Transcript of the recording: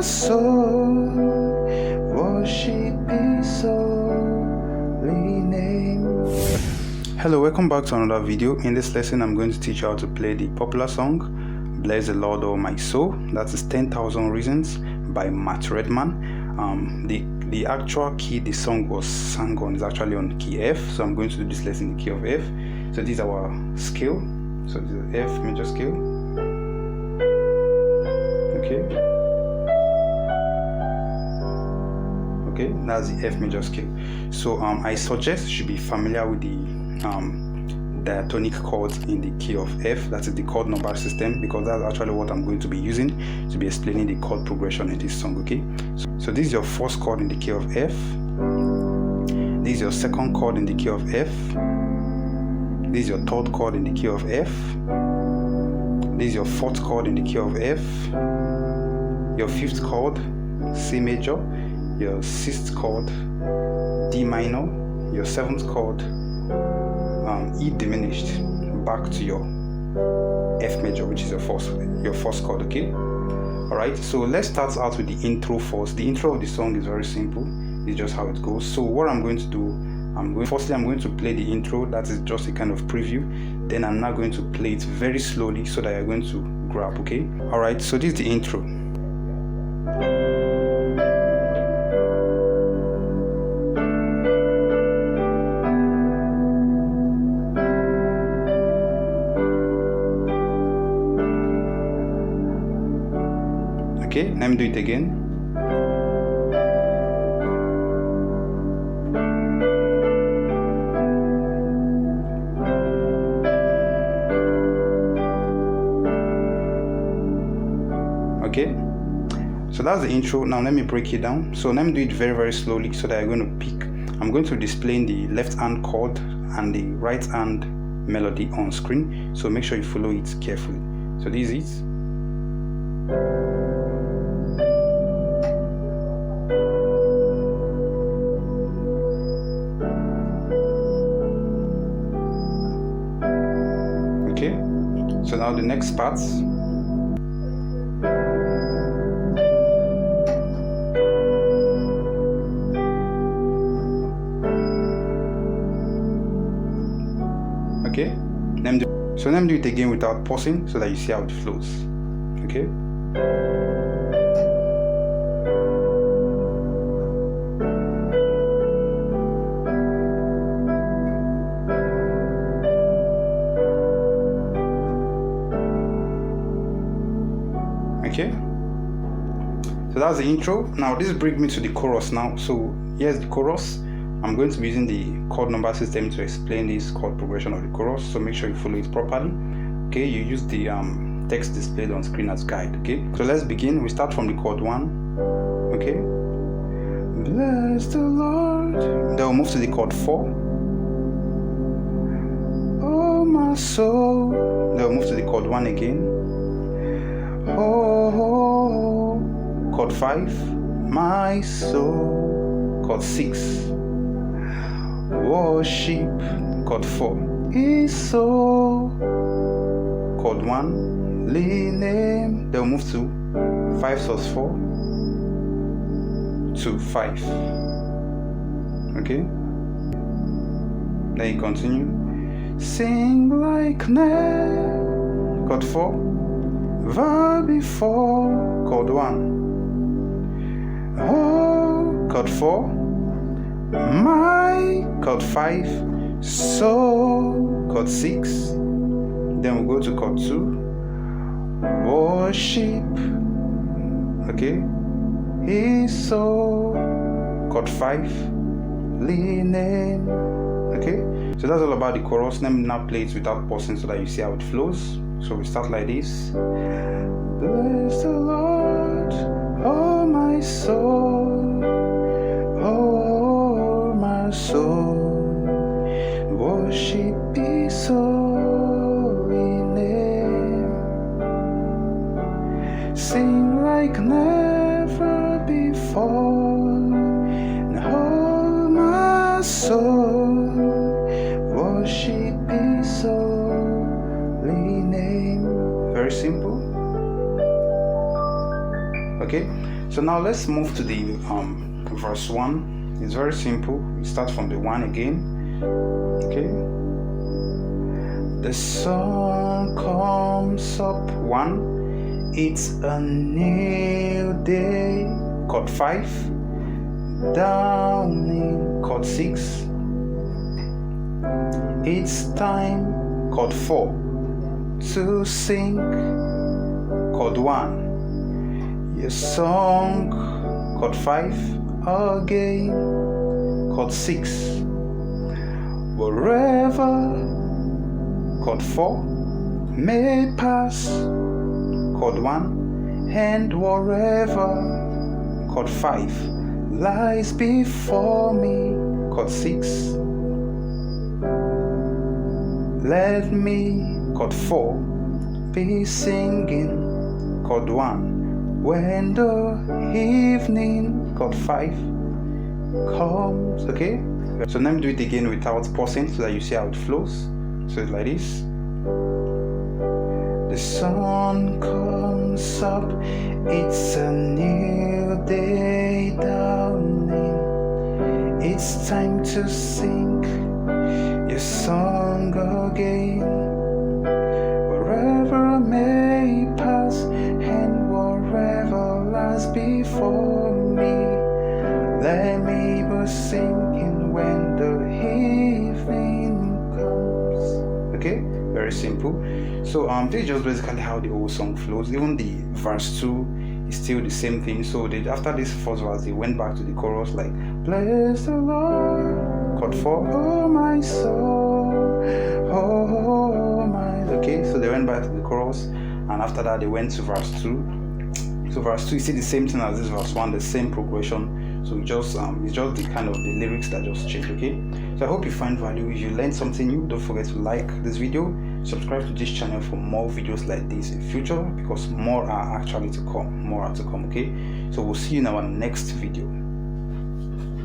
soul, worship His holy name. Hello, welcome back to another video. In this lesson, I'm going to teach you how to play the popular song "Bless the Lord, O My Soul." That is 10,000 Reasons by Redman. The actual key the song was sung on is actually on key F, so I'm going to do this lesson in the key of F. So this is our scale. So this is F major scale. Okay, that's the F major scale. So I suggest you should be familiar with the diatonic chords in the key of F. That is the chord number system, because that's actually what I'm going to be using to be explaining the chord progression in this song. Okay, so this is your first chord in the key of F. This is your second chord in the key of F. This is your third chord in the key of F. This is your fourth chord in the key of F. Your fifth chord, C major. Your sixth chord, D minor. Your seventh chord, E diminished, back to your F major, which is your first chord. Okay, all right. So let's start out with the intro first. The intro of the song is very simple. It's just how it goes. So what I'm going to do, firstly I'm going to play the intro. That is just a kind of preview. Then I'm now going to play it very slowly so that you're going to grab. Okay, all right. So this is the intro. Okay, let me do it again. Okay, so that's the intro. Now let me break it down. So let me do it very, very slowly so that I'm going to pick. I'm going to display the left hand chord and the right hand melody on screen. So make sure you follow it carefully. So this is it. Okay, so now the next part. Okay, let me do it again without pausing so that you see how it flows. Okay. Okay, so that's the intro. Now this brings me to the chorus now. So here's the chorus. I'm going to be using the chord number system to explain this chord progression of the chorus, so make sure you follow it properly. Okay, you use the text displayed on screen as guide. Okay, so let's begin. We start from the chord 1. Okay, bless the Lord. Then we'll move to the chord 4. Oh my soul. Then we'll move to the chord 1 again. Oh, chord 5, my soul. Chord 6, worship. Chord 4, His soul. Chord 1, name. They'll move to 5 sus 4 to 5. Okay, then you continue. Sing like never. Chord 4. Var before. Chord 1. Oh, chord 4. My. Chord 5. So. Chord 6. Then we'll go to chord 2. Worship. Okay. His soul. Chord 5. Name. Okay. So that's all about the chorus. Let me now play it without pausing so that you see how it flows. So we start like this. Bless the Lord, oh my soul, oh my soul, worship His holy name. Sing like never before, oh my soul, worship His holy name. Very simple. Okay, so So now let's move to the verse 1. It's very simple. We start from the 1 again. Okay. The sun comes up 1. It's a new day. Chord 5. Down in chord 6. It's time. Chord 4. To sing. Chord 1. Your song. Chord 5. Again. Chord 6. Wherever. Chord 4. May pass. Chord 1. And wherever. Chord 5. Lies before me. Chord 6. Let me. Chord 4. Be singing. Chord 1. When the evening. Chord 5. Comes. Okay. So let me do it again without pausing so that you see how it flows. So it's like this. The sun comes up, it's a new day dawning. It's time to sing your song again. Wherever may pass and wherever lies before me, let me be singing when the evening comes. Okay, very simple. So this is just basically how the whole song flows. Even the verse 2 is still the same thing. So after this first verse, they went back to the chorus like, bless the Lord, chord 4, oh my soul, oh my. Okay, so they went back to the chorus, and after that they went to verse 2. So verse 2 is still the same thing as this verse 1, the same progression. So it's just the kind of the lyrics that just change. Okay, so I hope you find value. If you learned something new, don't forget to like this video, subscribe to this channel for more videos like this in future, because more are actually to come. Okay, so we'll see you in our next video.